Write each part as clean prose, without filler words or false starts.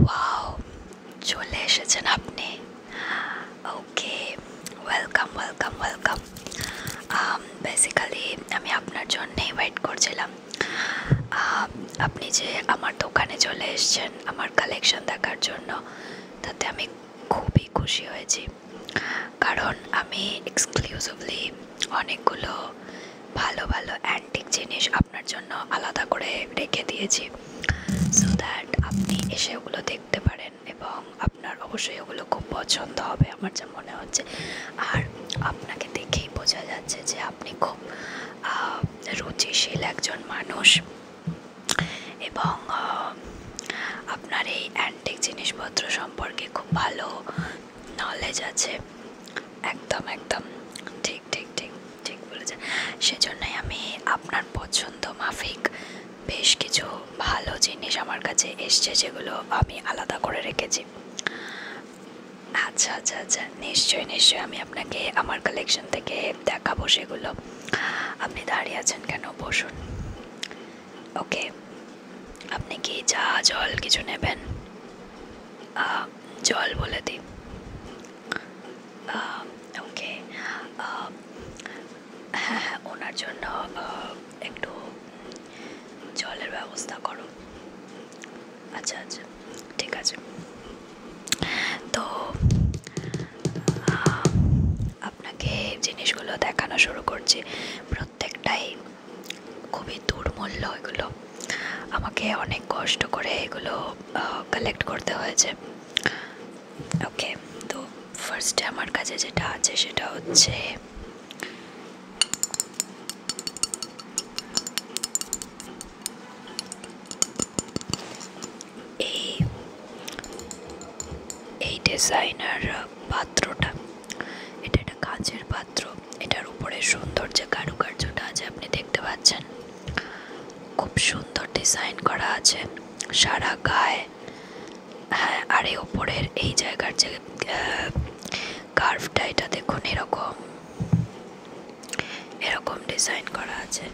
Wow, চলে এসেছেন আপনি। ওকে, ওয়েলকাম ওয়েলকাম ওয়েলকাম। বেসিক্যালি আমি আপনার জন্যেই ওয়েট করছিলাম। আপনি যে আমার দোকানে চলে এসেছেন আমার কালেকশন দেখার জন্য, তাতে আমি খুবই খুশি হয়েছি। কারণ আমি এক্সক্লুসিভলি অনেকগুলো ভালো ভালো অ্যান্টিক জিনিস আপনার জন্য আলাদা করে রেখে দিয়েছি, সো দ্যাট আপনি এসে ওগুলো দেখতে পারেন এবং আপনার অবশ্যই ওগুলো খুব পছন্দ হবে আমার যা মনে হচ্ছে। আর আপনাকে দেখেই বোঝা যাচ্ছে যে আপনি খুব রুচিশীল একজন মানুষ এবং আপনার এই অ্যান্টিক জিনিসপত্র সম্পর্কে খুব ভালো নলেজ আছে। একদম একদম ঠিক ঠিক ঠিক ঠিক বলেছেন। সেজন্যই আমি আপনার পছন্দ মাফিক বেশ কিছু ভালো জিনিস আমার কাছে এসছে, যেগুলো আমি আলাদা করে রেখেছি। আচ্ছা আচ্ছা আচ্ছা, নিশ্চয়ই নিশ্চয়ই আমি আপনাকে আমার কালেকশন থেকে দেখাবো সেগুলো। আপনি দাঁড়িয়ে আছেন কেন? বসুন। ওকে, আপনি কি চা জল কিছু নেবেন? জল বলে দিই। ওকে, হ্যাঁ হ্যাঁ, ওনার জন্য একটু জলের ব্যবস্থা করো। আচ্ছা আচ্ছা, ঠিক আছে। তো আপনাকে জিনিসগুলো দেখানো শুরু করছি। প্রত্যেকটাই খুবই দুর্মূল্য। এগুলো আমাকে অনেক কষ্ট করে এগুলো কালেক্ট করতে হয়েছে। ওকে, তো ফার্স্টে আমার কাছে যেটা আছে সেটা হচ্ছে এই ডিজাইনার পাত্রটা। এটা একটা কাঁচের পাত্র। এটার উপরে সুন্দর যে কারুকার্যটা আছে আপনি দেখতে পাচ্ছেন, খুব সুন্দর ডিজাইন করা আছে সারা গায়ে। হ্যাঁ, আর এই ওপরের এই জায়গার যে কার্ভটা, এটা দেখুন এরকম এরকম ডিজাইন করা আছে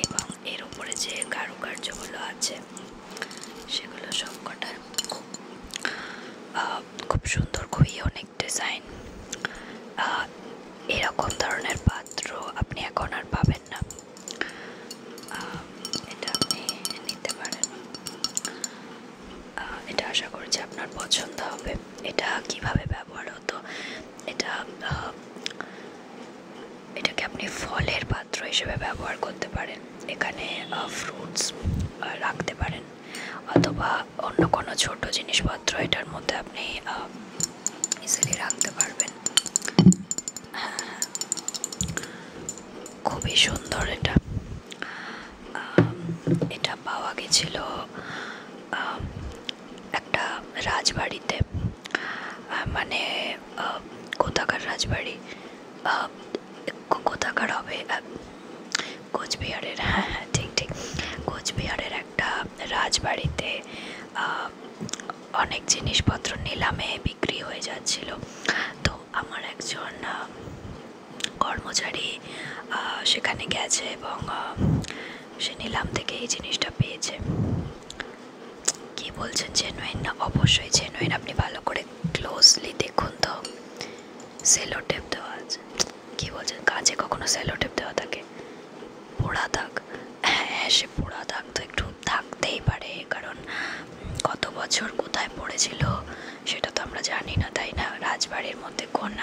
এবং এর উপরে যে কারুকার্যগুলো আছে সেগুলো সবকটা খুব সুন্দর, খুবই অনেক ডিজাইন। এরকম ধরনের পাত্র আপনি এখন আর পাবেন না। এটা আপনি নিতে পারেন। এটা আশা করছি আপনার পছন্দ হবে। এটা কিভাবে ব্যবহার হতো, এটাকে আপনি ফলের পাত্র হিসেবে ব্যবহার করতে পারেন। এখানে ফ্রুটস রাখতে পারেন অথবা অন্য কোনো ছোট জিনিসপত্র এটার মধ্যে আপনি ইজিলি রাখতে পারবেন। খুবই সুন্দর এটা। এটা পাওয়া গেছিল একটা রাজবাড়িতে, মানে কোথাকার রাজবাড়ি, কোথাকার হবে, কোচবিহারের। হ্যাঁ হ্যাঁ, ঠিক ঠিক, কোচবিহারের একটা রাজবাড়িতে অনেক জিনিসপত্র নিলামে বিক্রি হয়ে যাচ্ছিল। তো আমার একজন কর্মচারী সেখানে গেছে এবং সে নিলাম থেকে এই জিনিসটা পেয়েছে। কি বলছেন, জেনুইন না? অবশ্যই জেনুইন। আপনি ভালো করে ক্লোজলি দেখুন তো, সেলো টেপ দেওয়া আছে। কি বলছেন, কাঁচে কখনো সেলো টেপ দেওয়া থাকে? পোড়া দাগ? হ্যাঁ, সে পোড়া দাগ তো একটু থাকতেই পারে, কারণ কত বছর কোথায় পড়েছিল সেটা তো আমরা জানি না, তাই না? রাজবাড়ির মধ্যে কোন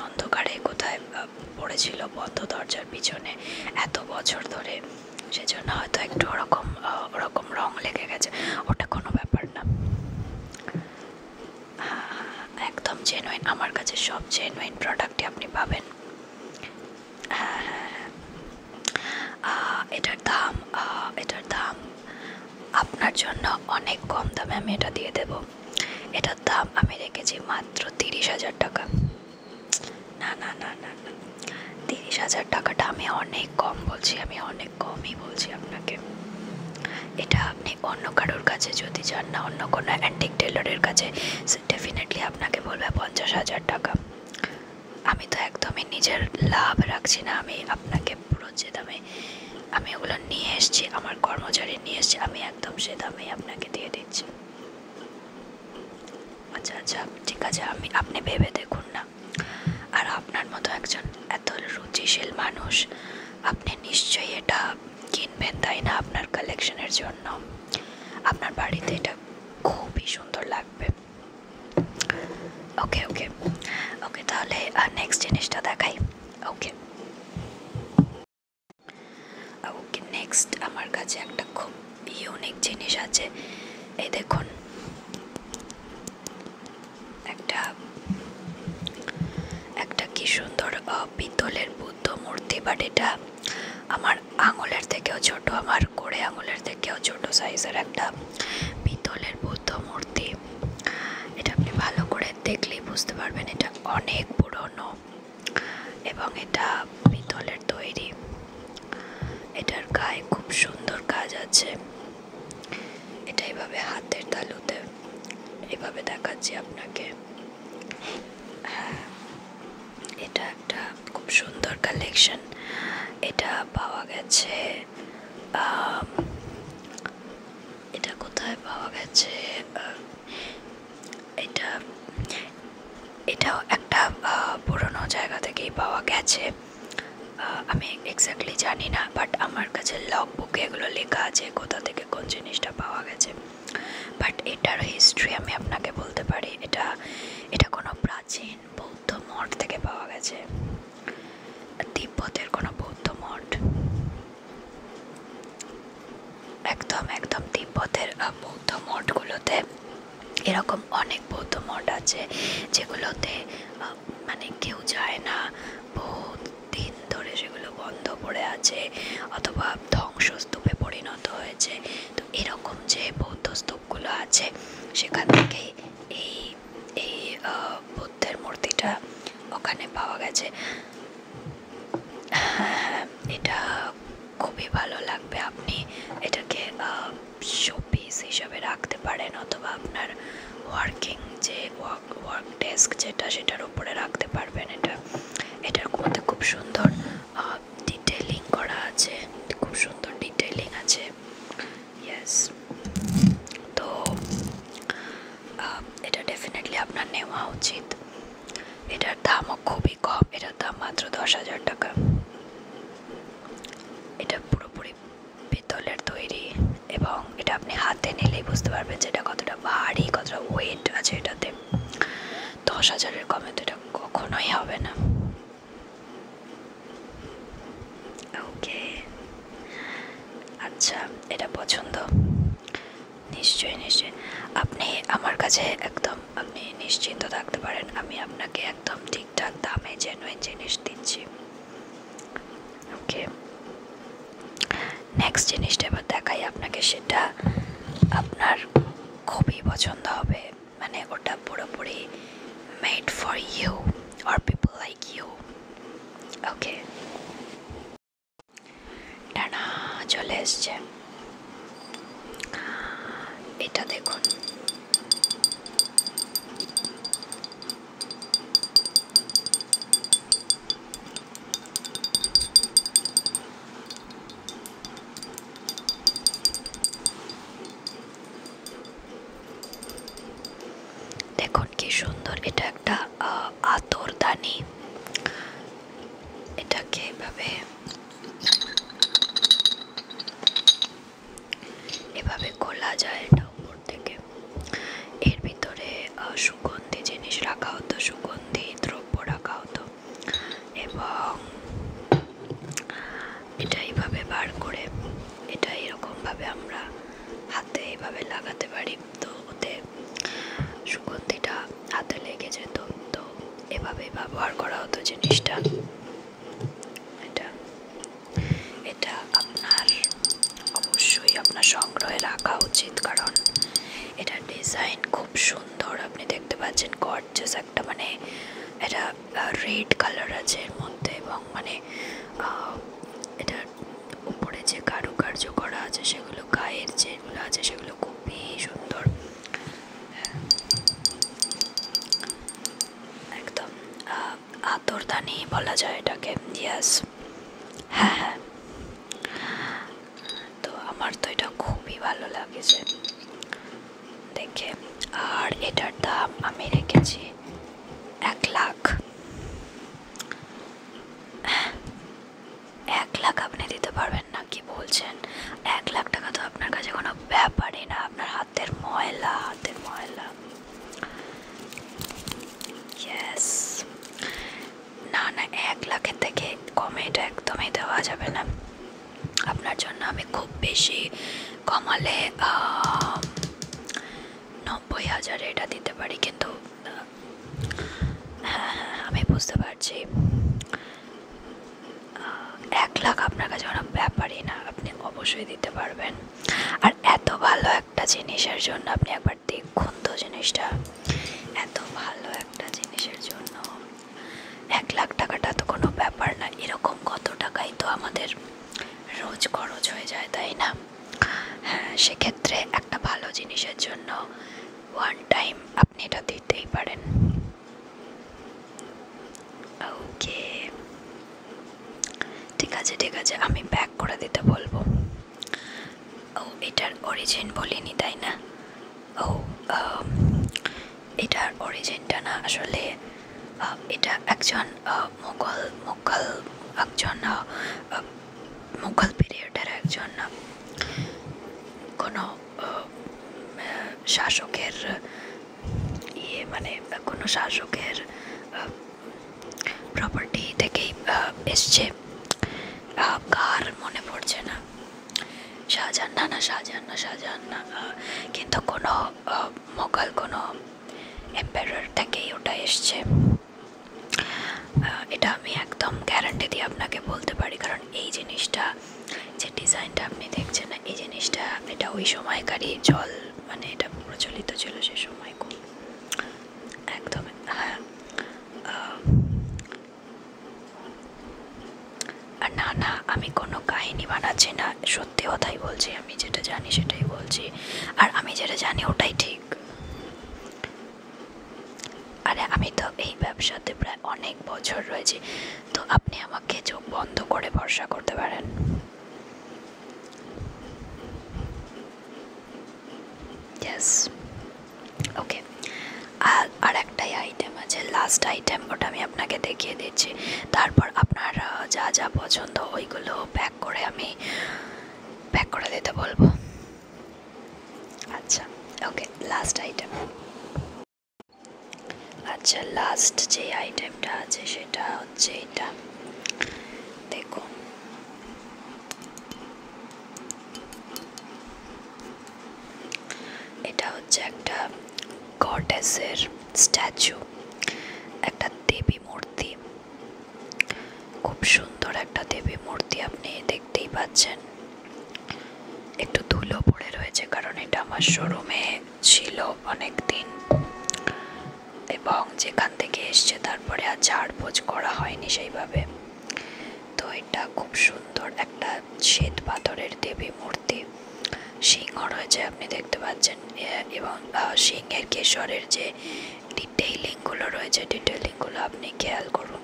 অন্ধকারে কোথায় পড়েছিল বন্ধ দরজার পিছনে এত বছর ধরে, সেজন্য হয়তো একটু ওরকম রং লেগে গেছে। ওটা কোনো ব্যাপার না, একদম জেনুইন। আমার কাছে সব জেনুইন প্রোডাক্টই আপনি পাবেন। হ্যাঁ হ্যাঁ, এটার দাম আপনার জন্য অনেক কম দামে আমি এটা দিয়ে দেব। এটার দাম আমি রেখেছি মাত্র 30,000 টাকা। না না না না না, 30,000 টাকাটা আমি অনেক কম বলছি, আমি অনেক কমই বলছি আপনাকে। এটা আপনি অন্য কারোর কাছে যদি যান না, অন্য কোনো অ্যান্টিক টেলারের কাছে, ডেফিনেটলি আপনাকে বলবে 50,000 টাকা। আমি তো একদমই নিজের লাভ রাখছি না, আমি আপনাকে পুরো যে দামে আমি ওগুলো নিয়ে এসেছি, আমার কর্মচারী নিয়ে এসেছি, আমি একদম সে দামেই আপনাকে দিয়ে দিচ্ছি। আচ্ছা আচ্ছা ঠিক আছে, আপনি ভেবে দেখুন না। আর আপনার মতো একজন এত রুচিশীল মানুষ, আপনি নিশ্চয়ই এটা কিনবেন তাই না আপনার কালেকশনের জন্য? আপনার বাড়িতে এটা খুবই সুন্দর লাগবে। ওকে ওকে ওকে, তাহলে নেক্সট জিনিসটা দেখাই। ওকে ওকে, নেক্সট আমার কাছে একটা খুব ইউনিক জিনিস আছে। এই দেখুন, একটা একটা কি সুন্দর পিতলের বুদ্ধ মূর্তি, বাট এটা আমার আঙুলের থেকেও ছোট, আমার কোড়ে আঙুলের থেকেও ছোট সাইজের একটা পিতলের বুদ্ধ মূর্তি। এটা আপনি ভালো করে দেখলেই বুঝতে পারবেন এটা অনেক পুরনো এবং এটা পিতলের তৈরি। এটার গায়ে খুব সুন্দর কাজ আছে। এটা এইভাবে হাতের তালুতে এইভাবে দেখাচ্ছি আপনাকে। হ্যাঁ, এটা একটা খুব সুন্দর কালেকশন। এটা পাওয়া গেছে, এটা কোথায় পাওয়া গেছে, এটাও একটা পুরনো জায়গা থেকেই পাওয়া গেছে। আমি এক্স্যাক্টলি জানি না, বাট আমার কাছে লগ বুকে এগুলো লেখা আছে কোথা থেকে কোন জিনিসটা পাওয়া গেছে। বাট এটার হিস্ট্রি আমি আপনাকে বলতে পারি। এটা কোনো প্রাচীন বৌদ্ধ মঠ থেকে পাওয়া গেছে, তিব্বতের কোনো বৌদ্ধ মঠ। একদম একদম তিব্বতের বৌদ্ধ মঠগুলোতে এরকম অনেক বৌদ্ধ মঠ আছে যেগুলোতে মানে কেউ যায় না, বহুত দিন ধরে সেগুলো বন্ধ পড়ে আছে অথবা ধ্বংসস্তূপে পরিণত হয়েছে। তো এরকম যে বৌদ্ধ স্তূপগুলো আছে সেখান থেকেই এই এই বুদ্ধের মূর্তিটা ওখানে পাওয়া গেছে। এটা খুবই ভালো লাগবে, আপনি এটাকে শোপিস হিসাবে রাখতে পারেন অথবা আপনার ওয়ার্কিং যে ওয়ার্ক ডেস্ক যেটা সেটার উপরে রাখতে পারবেন। এটার মধ্যে খুব সুন্দর ডিটেইলিং করা আছে, খুব সুন্দর ডিটেইলিং আছে। ইয়েস, তো এটা ডেফিনেটলি আপনার নেওয়া উচিত। এটার দামও খুবই কম, এটার দাম মাত্র 10,000 টাকা। এটা পুরোপুরি পিতলের তৈরি এবং এটা আপনি হাতে নিলেই বুঝতে পারবেন যে এটা কতটা ভারী, কতটা ওয়েট আছে এটাতে। 10,000-এর কমে তো এটা কখনোই হবে না। ওকে, আচ্ছা, এটা পছন্দ? নিশ্চয়ই নিশ্চয়ই, আপনি আমার কাছে একদম আপনি নিশ্চিন্ত থাকতে পারেন, আমি আপনাকে একদম ঠিকঠাক দামে জেনুইন জিনিস দিচ্ছি। ওকে, নেক্সট জিনিসটা এবার দেখাই আপনাকে, সেটা আপনার খুবই পছন্দ হবে। মানে ওটা পুরোপুরি made for you or people like you. Okay, টানা চলে এসছে। এটা দেখুন, দেখুন কি সুন্দর। এটা একটা আতরদানি। এটাকে এভাবে এভাবে খোলা যায় এটা উপর থেকে। এর ভিতরে সুগন্ধি জিনিস রাখা হতো, সুগন্ধি দ্রব্য রাখা হতো এবং এটা এইভাবে বার করে এটা এরকমভাবে আমরা হাতে এইভাবে লাগাতে পারি। তো ওতে সুগন্ধিটা হাতে লেগে যেত, তো এভাবে ব্যবহার করা হতো জিনিসটা। এটা আপনার অবশ্যই আপনার সংগ্রহে রাখা উচিত, কারণ এটা ডিজাইন খুব সুন্দর। আপনি দেখতে পাচ্ছেন গর্জিয়াস একটা, মানে এটা রেড কালার আছে এর মধ্যে এবং মানে এটার উপরে যে কারুকার্য করা আছে সেগুলো, গায়ের যেগুলো আছে সেগুলো খুবই সুন্দর। একদম আতরদানি বলা যায় এটাকে। ইয়াস, হ্যাঁ হ্যাঁ, ভালো লাগছে দেখে। আর এটার দাম আমি রেখেছি 1,00,000। 1,00,000 আপনি দিতে পারবেন না? কি বলছেন? 1,00,000 টাকা তো আপনার কাছে কোনো ব্যাপারই না, আপনার হাতের ময়লা, হাতের ময়লা। ইয়েস, না না, 1,00,000-এর থেকে কমে এটা একদমই দেওয়া যাবে না আপনার জন্য। আমি খুব বেশি কমালে 90,000 এটা দিতে পারি, কিন্তু হ্যাঁ আমি বুঝতে পারছি 1,00,000 আপনার কাছে কোনো ব্যাপারই না, আপনি অবশ্যই দিতে পারবেন। আর এত ভালো একটা জিনিসের জন্য আপনি একবার দেখুন তো জিনিসটা, এত ভালো একটা জিনিসের জন্য 1,00,000 টাকাটা তো কোনো ব্যাপার না। এরকম কত টাকাই তো আমাদের রোজ খরচ হয়ে যায়, তাই না? হ্যাঁ, সেক্ষেত্রে একটা ভালো জিনিসের জন্য ওয়ান টাইম আপনি এটা দিতেই পারেন। ওকে, ঠিক আছে ঠিক আছে, আমি প্যাক করে দিতে বলবো। ও, এটার অরিজিন বলিনি তাই না? ও, এটার অরিজিনটা না আসলে এটা একজন মুঘল পিরিয়ডের একজন কোনো শাসকের মানে কোনো শাসকের প্রপার্টি থেকেই এসছে। কার মনে পড়ছে না, শাহজাহান না, কিন্তু কোনো মোগল কোনো এম্পায়ার থেকেই ওটা এসছে। এটা আমি একদম গ্যারান্টি দিয়ে আপনাকে বলতে পারি, কারণ এই জিনিসটা, যে ডিজাইনটা আপনি দেখছেন না, এই জিনিসটা এটা ওই সময়কারই জল, মানে এটা প্রচলিত ছিল সে সময় খুব, একদম। হ্যাঁ, আর না না, আমি কোনো কাহিনী বানাচ্ছি না, সত্যি কথাই বলছি, আমি যেটা জানি সেটাই বলছি, আর আমি যেটা জানি ওটাই ঠিক। আরে আমি তো এই ব্যবসাতে প্রায় অনেক বছর রয়েছে, তো আপনি আমাকে চোখ বন্ধ করে ভরসা করতে পারেন। ইয়েস, ওকে। আর একটাই আইটেম আছে, লাস্ট আইটেম, ওটা আমি আপনাকে দেখিয়ে দিচ্ছি, তারপর আপনার যা যা পছন্দ ওইগুলো প্যাক করে দিতে বলবো। আচ্ছা, ওকে, লাস্ট আইটেম। আচ্ছা, লাস্ট যে আইটেমটা আছে সেটা হচ্ছে এটা, দেখুন। এটা হচ্ছে একটা গডেসের স্ট্যাচু, একটা দেবী মূর্তি, খুব সুন্দর একটা দেবী মূর্তি, আপনি দেখতেই পাচ্ছেন। একটু ধুলো পড়ে রয়েছে কারণ এটা আমার শোরুমে ছিল অনেক দিন, এবং যেখান থেকে এসছে তারপরে আর ঝাড়পোছ করা হয়নি সেইভাবে। তো এটা খুব সুন্দর একটা শ্বেত পাথরের দেবী মূর্তি, সিংহ রয়েছে আপনি দেখতে পাচ্ছেন, এবং সিংহের কেশরের যে ডিটেইলিংগুলো রয়েছে, ডিটেইলিংগুলো আপনি খেয়াল করুন,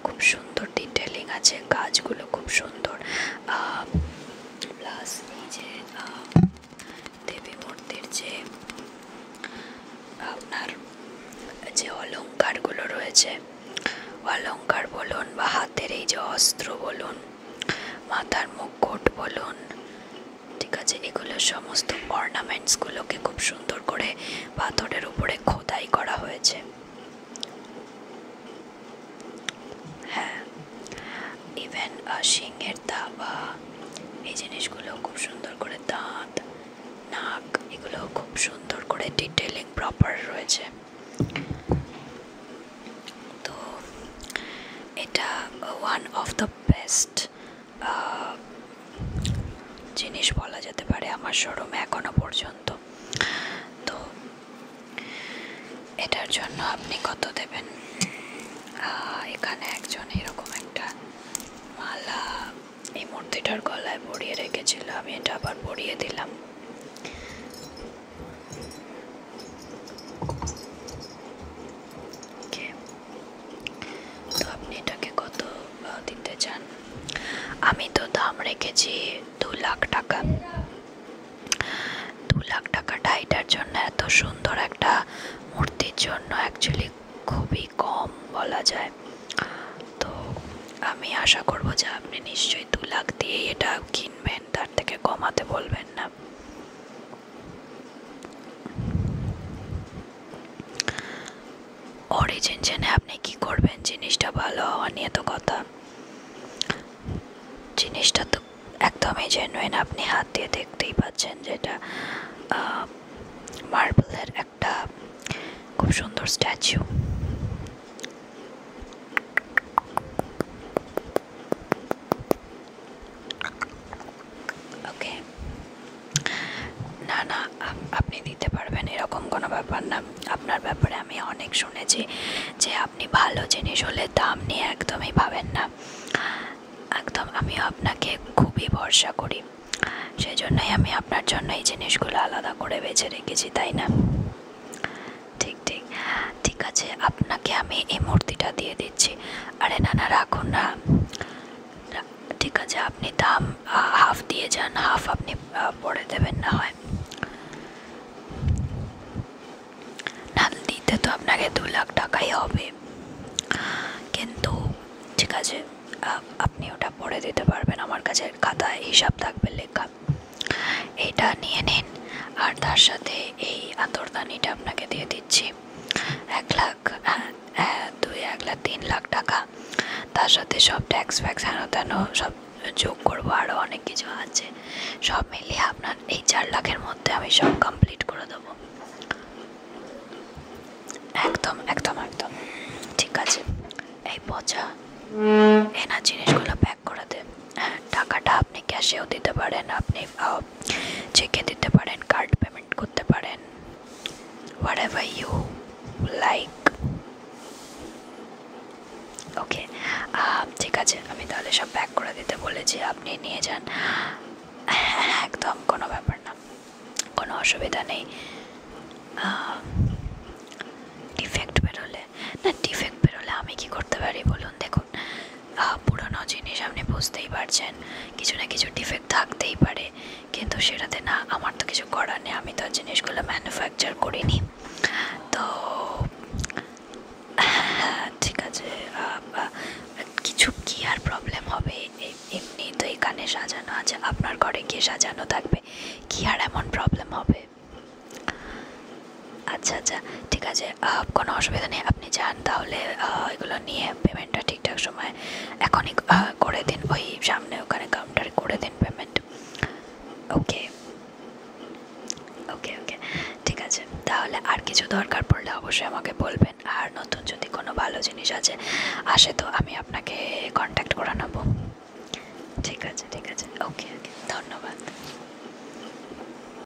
খুব সুন্দর ডিটেইলিং আছে, কাজগুলো খুব সুন্দর। প্লাস এই যে দেবী মূর্তির যে আপনার যে অলংকারগুলো রয়েছে, অলংকার বলুন বা হাতের এই যে অস্ত্র বলুন, মাথার মুকুট বলুন, ঠিক আছে, এগুলো সমস্ত অর্নামেন্টসগুলোকে খুব সুন্দর করে পাথরের উপরে খোদাই করা হয়েছে। হ্যাঁ, ইভেন সিংহের দাবা, এই জিনিসগুলো খুব সুন্দর করে, দাঁত, নাক, এগুলো খুব সুন্দর করে ডিটেইলিং প্রপার রয়েছে। তো এটা ওয়ান অফ দ্য বেস্ট জিনিস বলা যেতে পারে আমার শোরুমে এখনো পর্যন্ত। তো এটার জন্য আপনি কত দেবেন? এখানে একজন এরকম একটা মালা এই মূর্তিটার গলায় পরিয়ে রেখেছিল, আমি এটা আবার পরিয়ে দিলাম। তো আপনি এটাকে কত দিতে চান? আমি তো দাম রেখেছি 2,00,000 টাকা। সুন্দর একটা মূর্তির জন্য অ্যাকচুয়ালি খুবই কম বলা যায়। তো আমি আশা করব যে আপনি নিশ্চয়ই 2 লাখ দিয়ে এটা কিনবেন, তার থেকে কমাতে বলবেন না। অরিজিন জেনে আপনি কি করবেন? জিনিসটা ভালো হওয়া নিয়ে তো কথা। জিনিসটা তো একদমই জেনুইন, আপনি হাত দিয়ে দেখতেই পাচ্ছেন যেটা মার্বেলের একটা খুব সুন্দর স্ট্যাচু। ওকে, না না, আপনি দিতে পারবেন এরকম কোনো ব্যাপার না। আপনার ব্যাপারে আমি অনেক শুনেছি যে আপনি ভালো জিনিস হলে দাম নিয়ে একদমই ভাবেন না। একদম, আমি আপনাকে খুবই ভরসা করি, সেই জন্যই আমি আপনার জন্য এই জিনিসগুলো আলাদা করে বেছে রেখেছি, তাই না? ঠিক ঠিক ঠিক আছে, আপনাকে আমি এই মূর্তিটা দিয়ে দিচ্ছি। আরে না না, রাখুন না। ঠিক আছে, আপনি দাম হাফ দিয়ে যান, হাফ আপনি পরে দেবেন না হয়। না, দিতে তো আপনাকে 2 লাখ টাকাই হবে, কিন্তু ঠিক আছে আপনি ওটা পরে দিতে পারবেন, আমার কাছে খাতায় হিসাব থাকবে লেখা। এটা নিয়ে নিন, আর তার সাথে এই আতরদানিটা আপনাকে দিয়ে দিচ্ছি 1 লাখ, 1 লাখ 3 লাখ টাকা। তার সাথে সব ট্যাক্স ফ্যাক্স হেন তেন সব যোগ করবো, আরও অনেক কিছু আছে, সব মিলিয়ে আপনার এই 4 লাখের মধ্যে আমি সব কমপ্লিট করে দেবো। একদম একদম একদম ঠিক আছে। এই পচা এনা জিনিসগুলো প্যাক করে দেন। টাকাটা আপনি ক্যাশেও দিতে পারেন, আপনি চেকে দিতে পারেন, কার্ড পেমেন্ট করতে পারেন, whatever you like. ওকে, ঠিক আছে, আমি তাহলে সব প্যাক করে দিতে বলেছি, আপনি নিয়ে যান। একদম কোনো ব্যাপার না, কোনো অসুবিধা নেই। ডিফেক্ট বেরোলে না, ডিফেক্ট বেরোলে আমি কি করতে পারি বলুন? দেখুন, পুরনো জিনিস আপনি বুঝতেই পারছেন, কিছু না কিছু ডিফেক্ট থাকতেই পারে, কিন্তু সেটাতে না আমার তো কিছু করার নেই, আমি তো জিনিসগুলো ম্যানুফ্যাকচার করিনি। তো ঠিক আছে, কিছু কি আর প্রবলেম হবে? এমনি তো এখানে সাজানো আছে, আপনার ঘরে গিয়ে সাজানো থাকবে, কি আর এমন প্রবলেম হবে? আচ্ছা আচ্ছা ঠিক আছে, কোনো অসুবিধা নেই, আপনি যান তাহলে, এগুলো নিয়ে পেমেন্টটা ঠিকঠাক সময় এখনই করে দিন, ওই সামনে ওখানে কাউন্টারে করে দিন পেমেন্ট। ওকে ওকে ওকে ঠিক আছে, তাহলে আর কিছু দরকার পড়লে অবশ্যই আমাকে বলবেন, আর নতুন যদি কোনো ভালো জিনিস আসে তো আমি আপনাকে কন্ট্যাক্ট করে নেবো। ঠিক আছে, ওকে ওকে।